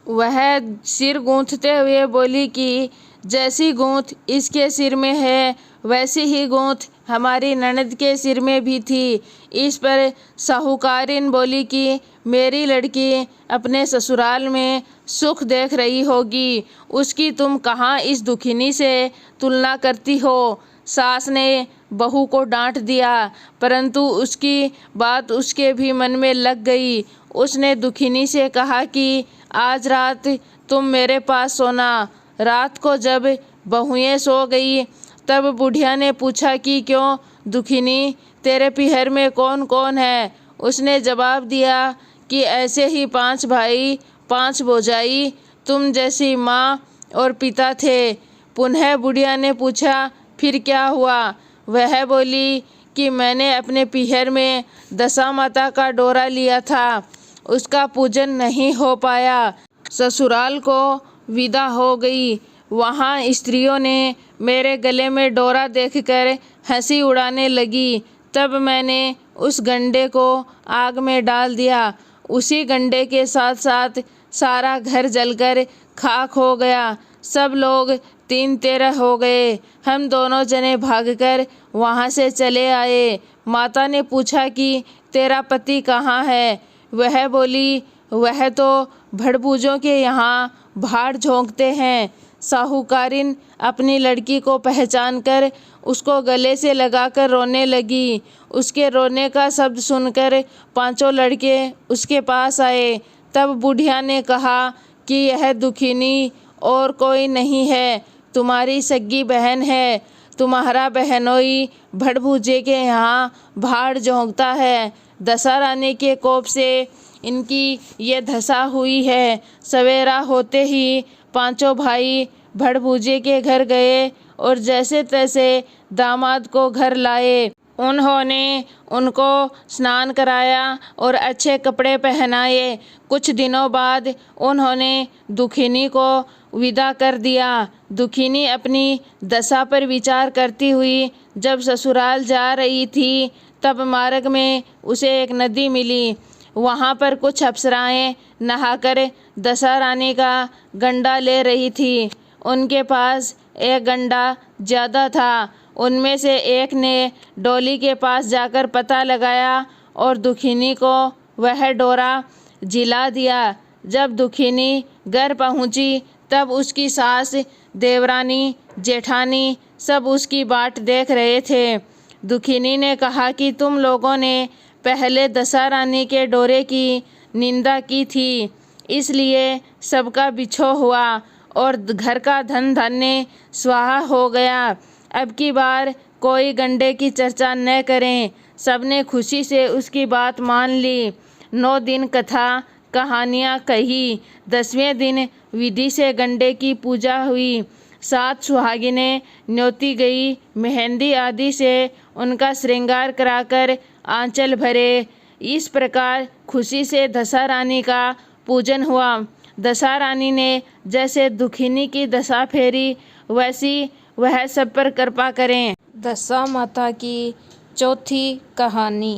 वह सिर गूंथते हुए बोली कि जैसी गूंथ इसके सिर में है वैसी ही गूंथ हमारी ननद के सिर में भी थी। इस पर साहूकारिन बोली कि मेरी लड़की अपने ससुराल में सुख देख रही होगी, उसकी तुम कहाँ इस दुखिनी से तुलना करती हो। सास ने बहू को डांट दिया, परंतु उसकी बात उसके भी मन में लग गई। उसने दुखिनी से कहा कि आज रात तुम मेरे पास सोना। रात को जब बहुएं सो गई तब बुढ़िया ने पूछा कि क्यों दुखिनी, तेरे पीहर में कौन कौन है। उसने जवाब दिया कि ऐसे ही 5 भाई 5 भौजाई, तुम जैसी माँ और पिता थे। पुनः बुढ़िया ने पूछा फिर क्या हुआ। वह बोली कि मैंने अपने पीहर में दशा माता का डोरा लिया था, उसका पूजन नहीं हो पाया, ससुराल को विदा हो गई। वहाँ स्त्रियों ने मेरे गले में डोरा देखकर हंसी उड़ाने लगी। तब मैंने उस गंडे को आग में डाल दिया। उसी गंडे के साथ साथ सारा घर जलकर खाक हो गया। सब लोग 3-13 हो गए। हम दोनों जने भागकर वहाँ से चले आए। माता ने पूछा कि तेरा पति कहाँ है। वह बोली वह तो भड़बूजों के यहाँ भाड़ झोंकते हैं। साहूकारिन अपनी लड़की को पहचानकर उसको गले से लगाकर रोने लगी। उसके रोने का शब्द सुनकर 5 लड़के उसके पास आए। तब बुढ़िया ने कहा कि यह दुखिनी और कोई नहीं है, तुम्हारी सगी बहन है। तुम्हारा बहनोई भड़बूजे के यहाँ भाड़ झोंकता है। दशा रानी के कोप से इनकी ये दशा हुई है। सवेरा होते ही 5 भाई भड़बूजे के घर गए और जैसे तैसे दामाद को घर लाए। उन्होंने उनको स्नान कराया और अच्छे कपड़े पहनाए। कुछ दिनों बाद उन्होंने दुखिनी को विदा कर दिया। दुखिनी अपनी दशा पर विचार करती हुई जब ससुराल जा रही थी तब मार्ग में उसे एक नदी मिली। वहाँ पर कुछ अप्सराएं नहाकर दशा रानी का गंडा ले रही थी। उनके पास एक गंडा ज़्यादा था। उनमें से एक ने डोली के पास जाकर पता लगाया और दुखिनी को वह डोरा जिला दिया। जब दुखिनी घर पहुँची तब उसकी सास, देवरानी, जेठानी सब उसकी बाट देख रहे थे। दुखिनी ने कहा कि तुम लोगों ने पहले दशा रानी के डोरे की निंदा की थी, इसलिए सबका बिछो हुआ और घर का धन धान्य स्वाहा हो गया। अब की बार कोई गंडे की चर्चा न करें। सबने खुशी से उसकी बात मान ली। 9 दिन कथा कहानियाँ कही। 10वें दिन विधि से गंडे की पूजा हुई। 7 सुहागिनें न्योती गई। मेहंदी आदि से उनका श्रृंगार कराकर आंचल भरे। इस प्रकार खुशी से दशा रानी का पूजन हुआ। दशा रानी ने जैसे दुखिनी की दशा फेरी वैसी वह सब पर कृपा करें। दशा माता की चौथी कहानी।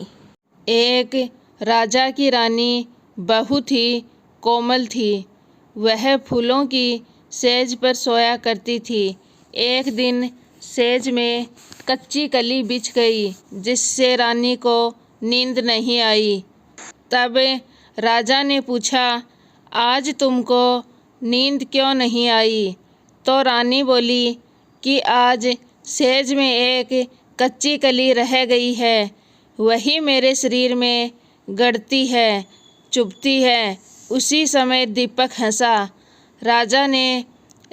एक राजा की रानी बहुत ही कोमल थी। वह फूलों की सेज पर सोया करती थी। एक दिन सेज में कच्ची कली बिछ गई, जिससे रानी को नींद नहीं आई। तब राजा ने पूछा, आज तुमको नींद क्यों नहीं आई? तो रानी बोली कि आज सेज में एक कच्ची कली रह गई है, वही मेरे शरीर में गड़ती है, चुभती है। उसी समय दीपक हंसा। राजा ने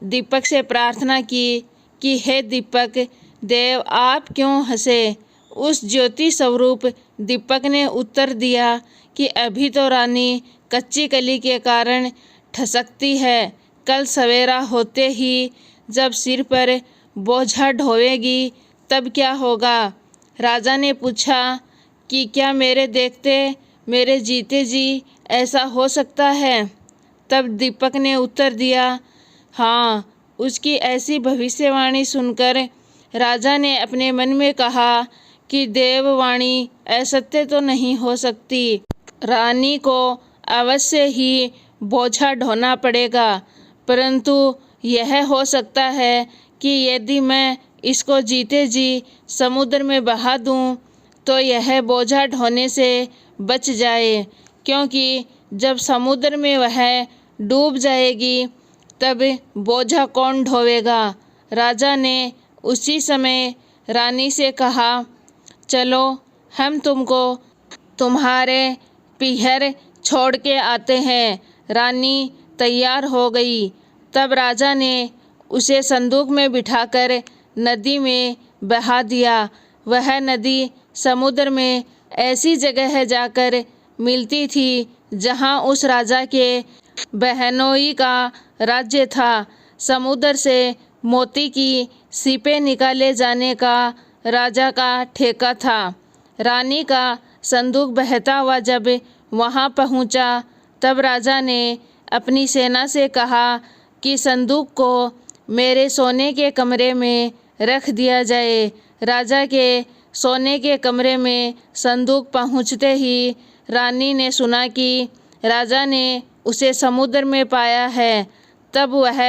दीपक से प्रार्थना की कि हे दीपक देव, आप क्यों हंसे? उस ज्योति स्वरूप दीपक ने उत्तर दिया कि अभी तो रानी कच्ची कली के कारण ठसकती है, कल सवेरा होते ही जब सिर पर बोझा ढोवेगी तब क्या होगा? राजा ने पूछा कि क्या मेरे देखते मेरे जीते जी ऐसा हो सकता है? तब दीपक ने उत्तर दिया, हाँ। उसकी ऐसी भविष्यवाणी सुनकर राजा ने अपने मन में कहा कि देववाणी असत्य तो नहीं हो सकती। रानी को अवश्य ही बोझा ढोना पड़ेगा, परंतु यह हो सकता है कि यदि मैं इसको जीते जी समुद्र में बहा दूं, तो यह बोझा ढोने से बच जाए, क्योंकि जब समुद्र में वह डूब जाएगी तब बोझा कौन ढोवेगा? राजा ने उसी समय रानी से कहा, चलो हम तुमको तुम्हारे पीहर छोड़ के आते हैं। रानी तैयार हो गई। तब राजा ने उसे संदूक में बिठाकर नदी में बहा दिया। वह नदी समुद्र में ऐसी जगह जाकर मिलती थी जहाँ उस राजा के बहनोई का राज्य था। समुद्र से मोती की सीपें निकाले जाने का राजा का ठेका था। रानी का संदूक बहता हुआ जब वहाँ पहुँचा, तब राजा ने अपनी सेना से कहा कि संदूक को मेरे सोने के कमरे में रख दिया जाए। राजा के सोने के कमरे में संदूक पहुँचते ही रानी ने सुना कि राजा ने उसे समुद्र में पाया है। तब वह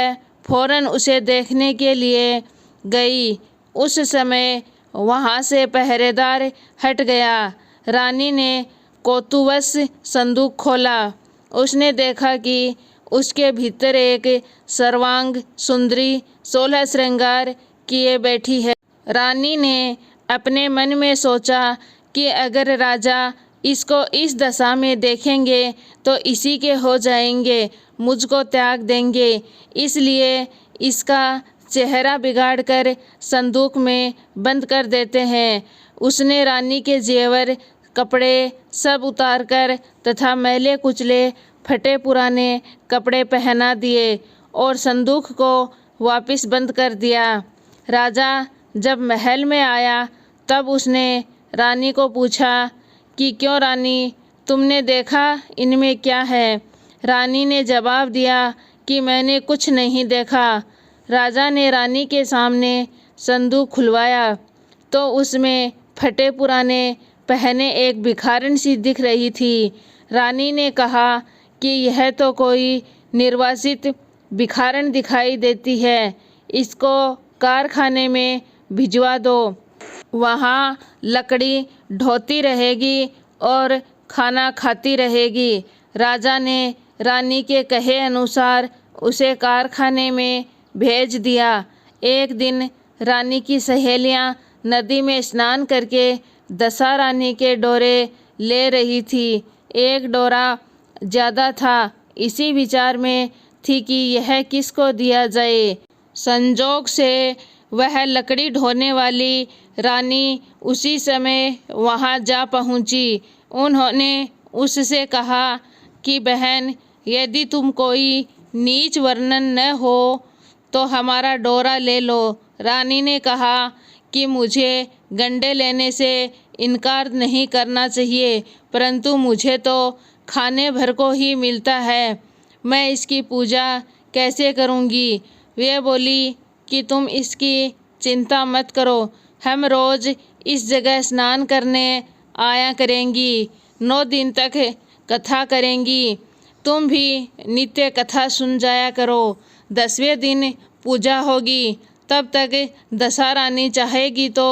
फौरन उसे देखने के लिए गई। उस समय वहाँ से पहरेदार हट गया। रानी ने कौतूहलवश संदूक खोला। उसने देखा कि उसके भीतर एक सर्वांग सुंदरी 16 श्रृंगार किए बैठी है। रानी ने अपने मन में सोचा कि अगर राजा इसको इस दशा में देखेंगे तो इसी के हो जाएंगे, मुझको त्याग देंगे, इसलिए इसका चेहरा बिगाड़कर संदूक में बंद कर देते हैं। उसने रानी के जेवर कपड़े सब उतारकर तथा मैले कुचले फटे पुराने कपड़े पहना दिए और संदूक को वापस बंद कर दिया। राजा जब महल में आया तब उसने रानी को पूछा कि क्यों रानी, तुमने देखा इनमें क्या है? रानी ने जवाब दिया कि मैंने कुछ नहीं देखा। राजा ने रानी के सामने संदूक खुलवाया तो उसमें फटे पुराने पहने एक भिखारन सी दिख रही थी। रानी ने कहा कि यह तो कोई निर्वासित भिखारन दिखाई देती है, इसको कारखाने में भिजवा दो, वहाँ लकड़ी ढोती रहेगी और खाना खाती रहेगी। राजा ने रानी के कहे अनुसार उसे कारखाने में भेज दिया। एक दिन रानी की सहेलियां नदी में स्नान करके दशा रानी के डोरे ले रही थी। एक डोरा ज़्यादा था, इसी विचार में थी कि यह किसको दिया जाए। संजोग से वह लकड़ी ढोने वाली रानी उसी समय वहां जा पहुंची। उन्होंने उससे कहा कि बहन, यदि तुम कोई नीच वर्णन न हो तो हमारा डोरा ले लो। रानी ने कहा कि मुझे गंडे लेने से इनकार नहीं करना चाहिए, परंतु मुझे तो खाने भर को ही मिलता है, मैं इसकी पूजा कैसे करूंगी? वे बोली कि तुम इसकी चिंता मत करो, हम रोज़ इस जगह स्नान करने आया करेंगी, 9 दिन तक कथा करेंगी, तुम भी नित्य कथा सुन जाया करो। 10वें दिन पूजा होगी, तब तक दशा रानी चाहेगी तो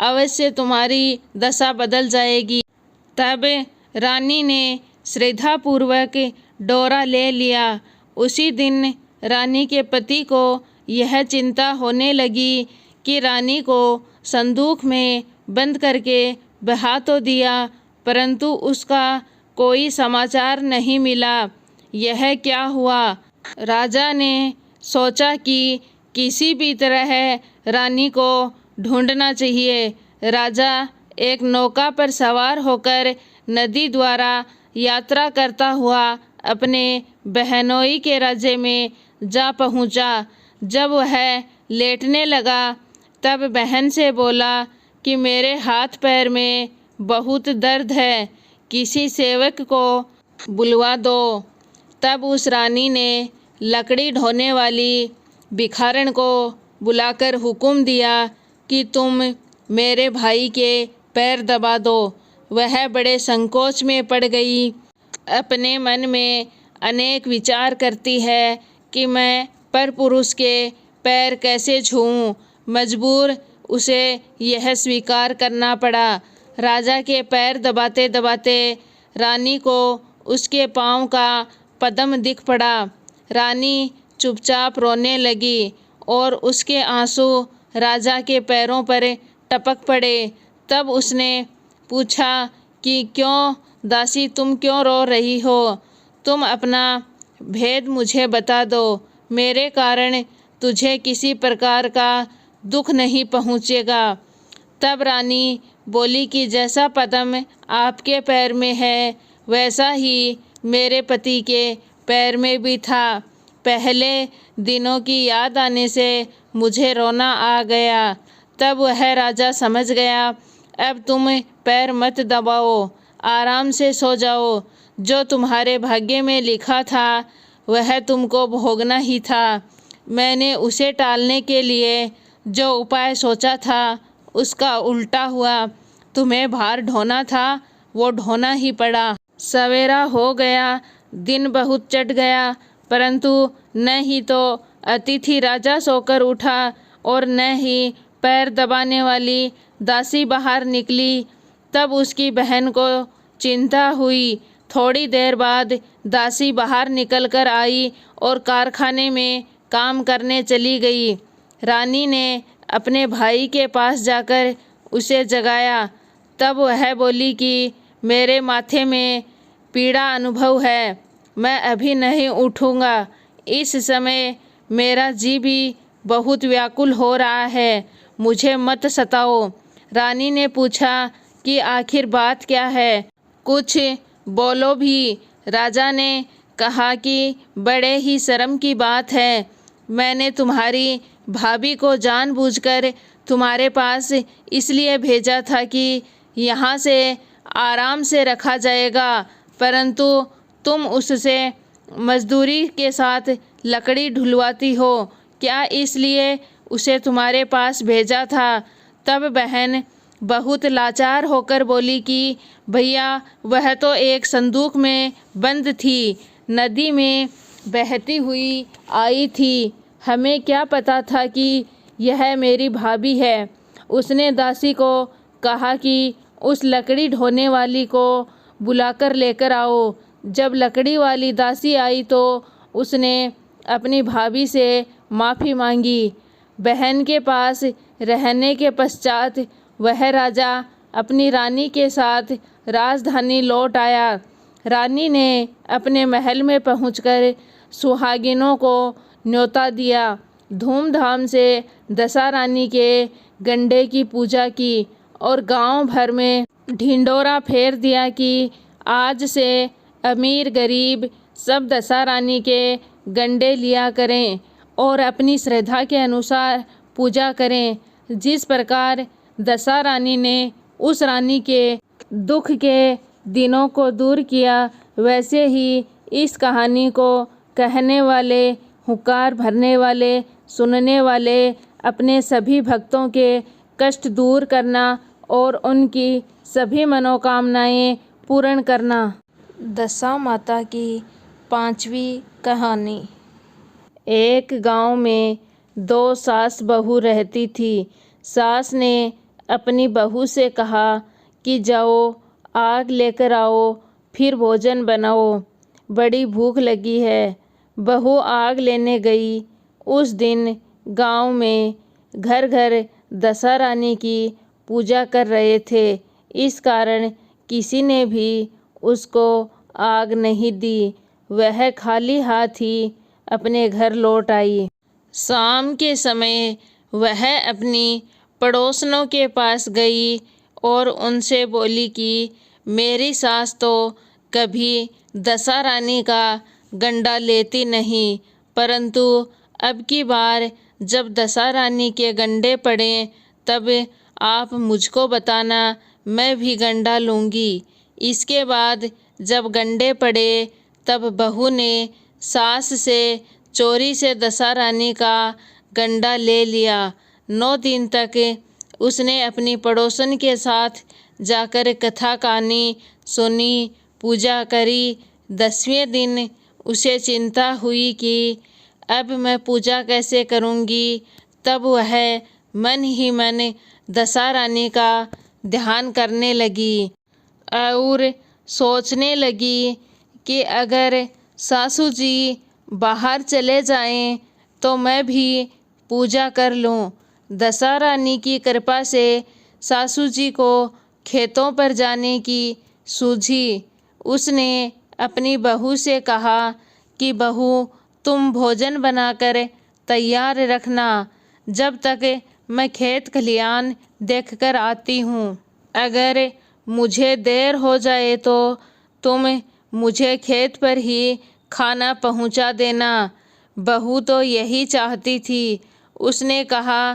अवश्य तुम्हारी दशा बदल जाएगी। तब रानी ने श्रद्धापूर्वक डोरा ले लिया। उसी दिन रानी के पति को यह चिंता होने लगी कि रानी को संदूक में बंद करके बहा तो दिया, परंतु उसका कोई समाचार नहीं मिला। यह क्या हुआ? राजा ने सोचा कि किसी भी तरह रानी को ढूंढना चाहिए। राजा एक नौका पर सवार होकर नदी द्वारा यात्रा करता हुआ अपने बहनोई के राज्य में जा पहुंचा। जब वह लेटने लगा तब बहन से बोला कि मेरे हाथ पैर में बहुत दर्द है, किसी सेवक को बुलवा दो। तब उस रानी ने लकड़ी ढोने वाली भिखारन को बुलाकर हुक्म दिया कि तुम मेरे भाई के पैर दबा दो। वह बड़े संकोच में पड़ गई। अपने मन में अनेक विचार करती है कि मैं परपुरुष के पैर कैसे छूऊं। मजबूर उसे यह स्वीकार करना पड़ा। राजा के पैर दबाते दबाते रानी को उसके पाँव का पद्म दिख पड़ा। रानी चुपचाप रोने लगी और उसके आंसू राजा के पैरों पर टपक पड़े। तब उसने पूछा कि क्यों दासी, तुम क्यों रो रही हो? तुम अपना भेद मुझे बता दो। मेरे कारण तुझे किसी प्रकार का दुख नहीं पहुँचेगा। तब रानी बोली कि जैसा पद्म आपके पैर में है वैसा ही मेरे पति के पैर में भी था। पहले दिनों की याद आने से मुझे रोना आ गया। तब वह राजा समझ गया, अब तुम पैर मत दबाओ, आराम से सो जाओ। जो तुम्हारे भाग्य में लिखा था वह तुमको भोगना ही था। मैंने उसे टालने के लिए जो उपाय सोचा था उसका उल्टा हुआ। तुम्हें भार ढोना था वो ढोना ही पड़ा। सवेरा हो गया, दिन बहुत चढ़ गया, परंतु न ही तो अतिथि राजा सोकर उठा और न ही पैर दबाने वाली दासी बाहर निकली। तब उसकी बहन को चिंता हुई। थोड़ी देर बाद दासी बाहर निकल कर आई और कारखाने में काम करने चली गई। रानी ने अपने भाई के पास जाकर उसे जगाया। तब वह बोली कि मेरे माथे में पीड़ा अनुभव है, मैं अभी नहीं उठूँगा। इस समय मेरा जी भी बहुत व्याकुल हो रहा है, मुझे मत सताओ। रानी ने पूछा कि आखिर बात क्या है, कुछ बोलो भी। राजा ने कहा कि बड़े ही शर्म की बात है। मैंने तुम्हारी भाभी को जानबूझकर तुम्हारे पास इसलिए भेजा था कि यहाँ से आराम से रखा जाएगा, परंतु तुम उससे मजदूरी के साथ लकड़ी ढुलवाती हो। क्या इसलिए उसे तुम्हारे पास भेजा था? तब बहन बहुत लाचार होकर बोली कि भैया, वह तो एक संदूक में बंद थी, नदी में बहती हुई आई थी। हमें क्या पता था कि यह मेरी भाभी है। उसने दासी को कहा कि उस लकड़ी ढोने वाली को बुलाकर लेकर आओ। जब लकड़ी वाली दासी आई तो उसने अपनी भाभी से माफ़ी मांगी। बहन के पास रहने के पश्चात वह राजा अपनी रानी के साथ राजधानी लौट आया। रानी ने अपने महल में पहुंचकर सुहागिनों को न्योता दिया। धूमधाम से दशा रानी के गंडे की पूजा की और गांव भर में ढिंडोरा फेर दिया कि आज से अमीर गरीब सब दशा रानी के गंडे लिया करें और अपनी श्रद्धा के अनुसार पूजा करें। जिस प्रकार दशा रानी ने उस रानी के दुख के दिनों को दूर किया, वैसे ही इस कहानी को कहने वाले, हुंकार भरने वाले, सुनने वाले अपने सभी भक्तों के कष्ट दूर करना और उनकी सभी मनोकामनाएं पूर्ण करना। दशा माता की 5वीं कहानी। एक गांव में दो सास बहू रहती थी। सास ने अपनी बहू से कहा कि जाओ आग लेकर आओ, फिर भोजन बनाओ, बड़ी भूख लगी है। बहू आग लेने गई। उस दिन गांव में घर घर दशा रानी की पूजा कर रहे थे। इस कारण किसी ने भी उसको आग नहीं दी। वह खाली हाथ ही अपने घर लौट आई। शाम के समय वह अपनी पड़ोसनों के पास गई और उनसे बोली कि मेरी सास तो कभी दशा रानी का गंडा लेती नहीं, परंतु अब की बार जब दशा रानी के गंडे पड़े तब आप मुझको बताना, मैं भी गंडा लूँगी। इसके बाद जब गंडे पड़े तब बहू ने सास से चोरी से दशा रानी का गंडा ले लिया। 9 दिन तक उसने अपनी पड़ोसन के साथ जाकर कथा कहानी सुनी, पूजा करी। 10वें दिन उसे चिंता हुई कि अब मैं पूजा कैसे करूँगी। तब वह मन ही मन दशा रानी का ध्यान करने लगी और सोचने लगी कि अगर सासू जी बाहर चले जाएं तो मैं भी पूजा कर लूं। दशा रानी की कृपा से सासू जी को खेतों पर जाने की सूझी। उसने अपनी बहू से कहा कि बहू, तुम भोजन बनाकर तैयार रखना, जब तक मैं खेत खलियान देखकर आती हूँ। अगर मुझे देर हो जाए तो तुम मुझे खेत पर ही खाना पहुँचा देना। बहू तो यही चाहती थी। उसने कहा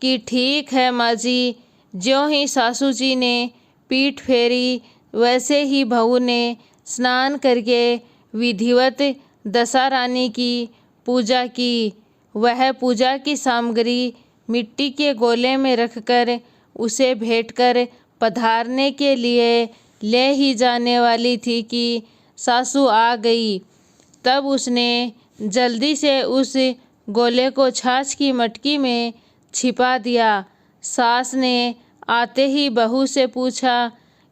कि ठीक है माँ जी। ज्यों ही सासू जी ने पीठ फेरी, वैसे ही बहू ने स्नान करके विधिवत दशा रानी की पूजा की। वह पूजा की सामग्री मिट्टी के गोले में रखकर उसे भेंट कर पधारने के लिए ले ही जाने वाली थी कि सासू आ गई। तब उसने जल्दी से उस गोले को छाछ की मटकी में छिपा दिया। सास ने आते ही बहू से पूछा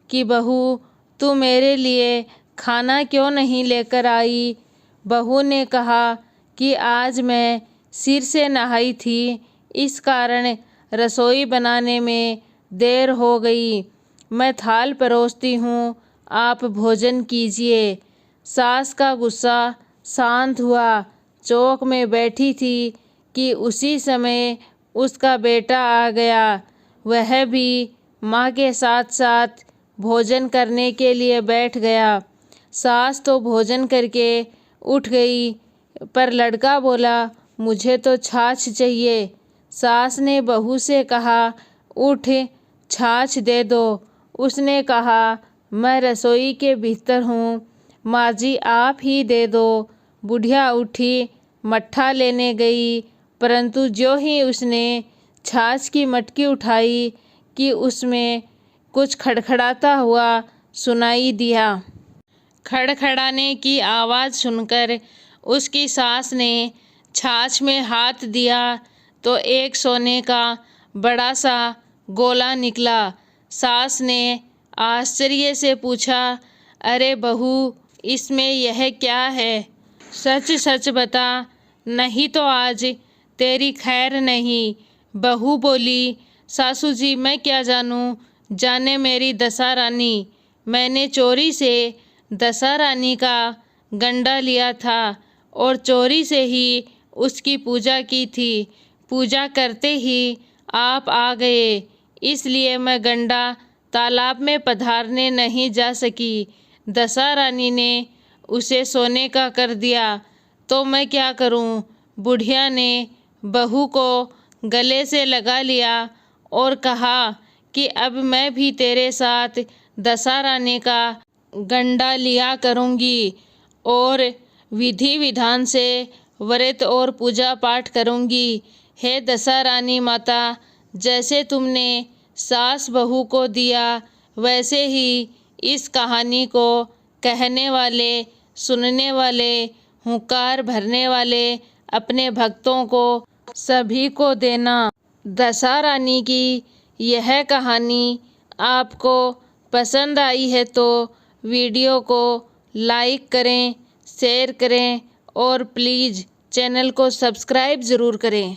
कि बहू, तू मेरे लिए खाना क्यों नहीं लेकर आई। बहू ने कहा कि आज मैं सिर से नहाई थी, इस कारण रसोई बनाने में देर हो गई। मैं थाल परोसती हूँ, आप भोजन कीजिए। सास का गुस्सा शांत हुआ। चौक में बैठी थी कि उसी समय उसका बेटा आ गया। वह भी माँ के साथ साथ भोजन करने के लिए बैठ गया। सास तो भोजन करके उठ गई, पर लड़का बोला, मुझे तो छाछ चाहिए। सास ने बहू से कहा, उठ, छाछ दे दो। उसने कहा, मैं रसोई के भीतर हूँ, माँ जी आप ही दे दो। बुढ़िया उठी, मट्ठा लेने गई, परंतु ज्यों ही उसने छाछ की मटकी उठाई कि उसमें कुछ खड़खड़ाता हुआ सुनाई दिया। खड़खड़ाने की आवाज़ सुनकर उसकी सास ने छाछ में हाथ दिया तो एक सोने का बड़ा सा गोला निकला। सास ने आश्चर्य से पूछा, अरे बहू, इसमें यह क्या है? सच सच बता, नहीं तो आज तेरी खैर नहीं। बहू बोली, सासू जी मैं क्या जानूं, जाने मेरी दशा रानी। मैंने चोरी से दशा रानी का गंडा लिया था और चोरी से ही उसकी पूजा की थी। पूजा करते ही आप आ गए, इसलिए मैं गंडा तालाब में पधारने नहीं जा सकी। दशा रानी ने उसे सोने का कर दिया, तो मैं क्या करूं? बुढ़िया ने बहू को गले से लगा लिया और कहा कि अब मैं भी तेरे साथ दशा रानी का गंडा लिया करूंगी और विधि विधान से व्रत और पूजा पाठ करूंगी। हे दशा रानी माता, जैसे तुमने सास बहू को दिया, वैसे ही इस कहानी को कहने वाले, सुनने वाले, हुंकार भरने वाले अपने भक्तों को सभी को देना। दशा रानी की यह कहानी आपको पसंद आई है तो वीडियो को लाइक करें, शेयर करें और प्लीज़ चैनल को सब्सक्राइब ज़रूर करें।